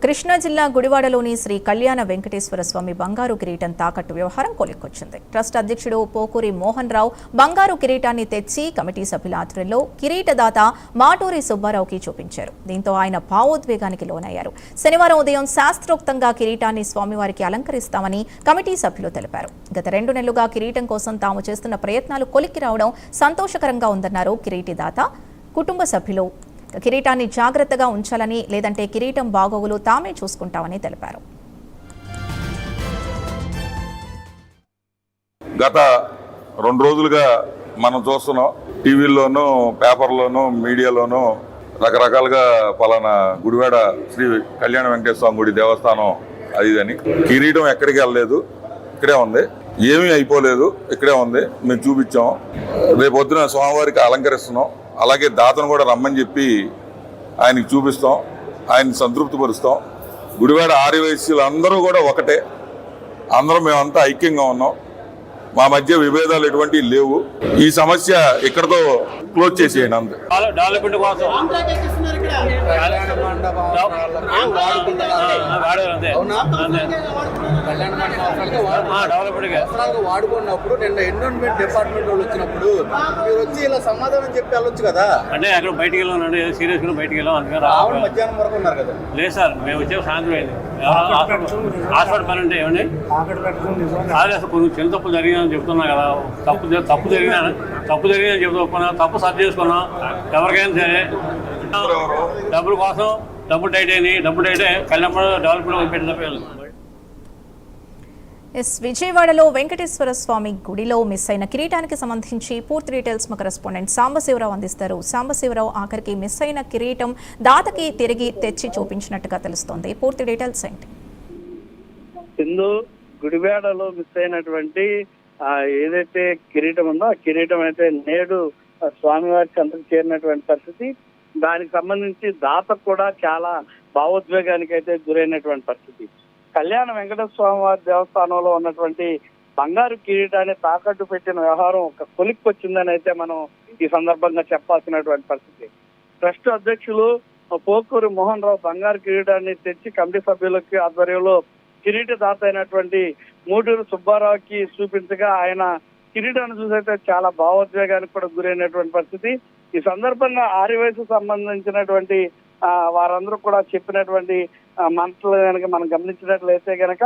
కృష్ణా జిల్లా గుడివాడలోని శ్రీ కళ్యాణ వెంకటేశ్వర స్వామి బంగారు కిరీటం తాకట్టు వ్యవహారం కొలిక్కొచ్చింది. ట్రస్ట్ అధ్యక్షుడు పోకూరి మోహన్ రావు బంగారు కిరీటాన్ని తెచ్చి కమిటీ సభ్యుల ఆధ్వర్యంలో కిరీటదాత మాటూరి సుబ్బారావుకి చూపించారు. దీంతో ఆయన భావోద్వేగానికి లోనయ్యారు. శనివారం ఉదయం శాస్త్రోక్తంగా కిరీటాన్ని స్వామివారికి అలంకరిస్తామని కమిటీ సభ్యులు తెలిపారు. గత 2 నెలలుగా కిరీటం కోసం తాము చేస్తున్న ప్రయత్నాలు కొలిక్కి రావడం సంతోషకరంగా ఉందన్నారు కిరీటిదాత కుటుంబ సభ్యులు. కిరీటాన్ని జాగ్రత్తగా ఉంచాలని, లేదంటే కిరీటం బాగోగులు తామే చూసుకుంటామని తెలిపారు. గత 2 రోజులుగా మనం చూస్తున్నాం, టీవీల్లోనూ పేపర్లోనూ మీడియాలోనూ రకరకాలుగా పలానా గుడివాడ శ్రీ కళ్యాణ వెంకటేశ్వర స్వామి గుడి దేవస్థానం అదిదని. కిరీటం ఎక్కడికి వెళ్ళలేదు, ఇక్కడే ఉంది. ఏమీ అయిపోలేదు, ఇక్కడే ఉంది. మేము చూపించాం. రేపొద్దున స్వామివారికి అలంకరిస్తున్నాం. అలాగే దాతను కూడా రమ్మని చెప్పి ఆయనకి చూపిస్తాం, ఆయన్ని సంతృప్తిపరుస్తాం. గుడివాడ ఆర్యవైశ్యులు అందరూ కూడా ఒకటే, అందరం మేమంతా ఐక్యంగా ఉన్నాం. మా మధ్య విభేదాలు ఎటువంటి లేవు. ఈ సమస్య ఇక్కడతో క్లోజ్ చేసేయండి. అంతే. వాడుకున్నప్పుడు నిన్న ఎన్విరాన్మెంట్ డిపార్ట్మెంట్ వాళ్ళు వచ్చినప్పుడు మీరు వచ్చి ఇలా సమాధానం చెప్పి వెళ్ళొచ్చు కదా. అంటే అక్కడ బయటికి వెళ్ళాను, సీరియస్ గా బయటికి వెళ్ళాం. అందుకని మధ్యాహ్నం వరకు ఉన్నారు కదా. లేదు సార్, మేము వచ్చే సాయంత్రం అయింది. హాస్పిటల్ పని అంటే ఏమండి అసలు కొన్ని చిన్న తప్పులు జరిగిందని చెప్తున్నా కదా. తప్పు జరిగిందని చెప్తున్నా, తప్పు సర్చ్ చేసుకున్నాం. ఎవరికైనా సరే డబ్బుల కోసం డబ్బు టైట్ అయినాయి, డబ్బు టైట్ కళ్యాణ డెవలప్మెంట్ పెట్టి తప్పలేదు. విజయవాడలో వెంకటేశ్వర స్వామి గుడిలో మిస్ అయిన కిరీటానికి సంబంధించి పూర్తి డీటెయిల్స్ మా కరెస్పాండెంట్ సాంబశివరావు అందిస్తారు. సాంబశివరావు, ఆఖరికి మిస్ అయిన కిరీటం దాతకి తిరిగి తెచ్చి చూపించినట్టుగా తెలుస్తోంది. పూర్తి డీటెయిల్స్ ఏంటి? సింధు, గుడివాడలో మిస్ అయినటువంటి ఏదైతే కిరీటం ఉందో ఆ కిరీటం అయితే నేడు స్వామివారికి అంతకు చేరినటువంటి పరిస్థితి. దానికి సంబంధించి దాత కూడా చాలా భావోద్వేగానికి అయితే గురైనటువంటి పరిస్థితి. కళ్యాణ వెంకటేశ్వర స్వామి వారి దేవస్థానంలో ఉన్నటువంటి బంగారు కిరీటాన్ని తాకట్టు పెట్టిన వ్యవహారం ఒక కొలిక్కి వచ్చిందని అయితే మనం ఈ సందర్భంగా చెప్పాల్సినటువంటి పరిస్థితి. ట్రస్ట్ అధ్యక్షులు పోకూరి మోహన్ రావు బంగారు కిరీటాన్ని తెచ్చి కమిటీ సభ్యులకి ఆధ్వర్యంలో కిరీట దాత అయినటువంటి మూటూరు సుబ్బారావుకి చూపించగా ఆయన కిరీటాన్ని చూసైతే చాలా భావోద్వేగానికి కూడా గురైనటువంటి పరిస్థితి. ఈ సందర్భంగా ఆర్యవైశ్కు సంబంధించినటువంటి వారందరూ కూడా చెప్పినటువంటి మాటలు కనుక మనం గమనించినట్లయితే కనుక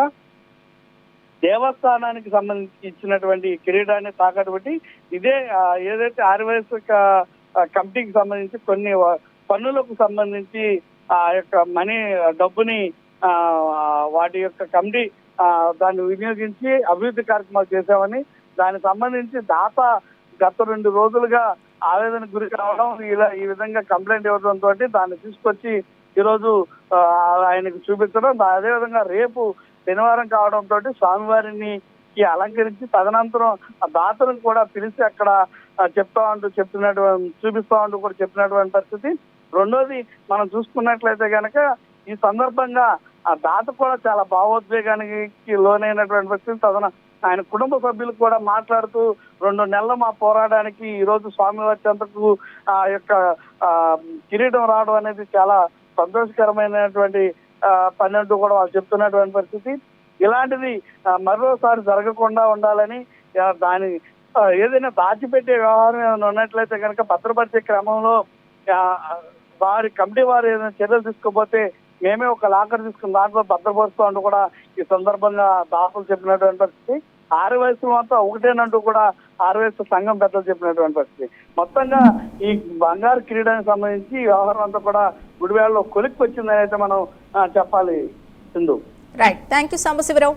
దేవస్థానానికి సంబంధించి ఇచ్చినటువంటి కిరీటాన్ని తాకట్టు పెట్టి ఇదే ఏదైతే ఆర్యవైశ్య కమిటీకి సంబంధించి కొన్ని పన్నులకు సంబంధించి ఆ యొక్క డబ్బుని వాటి యొక్క కమిటీ దాన్ని వినియోగించి అభివృద్ధి కార్యక్రమాలు చేశామని, దానికి సంబంధించి దాత గత 2 రోజులుగా ఆవేదన గురి కావడం, ఈ విధంగా కంప్లైంట్ ఇవ్వడంతో దాన్ని తీసుకొచ్చి ఈరోజు ఆయనకు చూపించడం, అదేవిధంగా రేపు శనివారం కావడంతో స్వామివారిని అలంకరించి తదనంతరం ఆ దాతలను కూడా పిలిచి అక్కడ చూపిస్తా ఉంటూ కూడా చెప్పినటువంటి పరిస్థితి. రెండోది మనం చూసుకున్నట్లయితే కనుక ఈ సందర్భంగా ఆ దాత కూడా చాలా భావోద్వేగానికి లోనైనటువంటి పరిస్థితి. ఆయన కుటుంబ సభ్యులు కూడా మాట్లాడుతూ 2 నెలల మా పోరాటానికి ఈ రోజు స్వామివారి చెంతకు ఆ యొక్క కిరీటం రావడం అనేది చాలా సంతోషకరమైనటువంటి పని అంటూ కూడా వాళ్ళు చెప్తున్నటువంటి పరిస్థితి. ఇలాంటిది మరోసారి జరగకుండా ఉండాలని, దాని ఏదైనా దాచిపెట్టే వ్యవహారం ఏమైనా ఉన్నట్లయితే కనుక భద్రపరిచే క్రమంలో వారి కమిటీ వారు ఏదైనా చర్యలు తీసుకోకపోతే మేమే ఒక లాకర్ తీసుకుని దాంట్లో భద్రపరుస్తూ అంటూ కూడా ఈ సందర్భంగా దాతలు చెప్పినటువంటి పరిస్థితి. ఆర్యవైశ్యులు అంతా ఒకటేనంటూ కూడా ఆర్యవైశ్య సంఘం పెద్దలు చెప్పినటువంటి పరిస్థితి. మొత్తంగా ఈ బంగారు కిరీటానికి సంబంధించి వ్యవహారం అంతా కూడా గుడివాడలో కొలిక్కి వచ్చిందని అయితే మనం చెప్పాలి. Sindhu. Right, thank you Sambasivarao.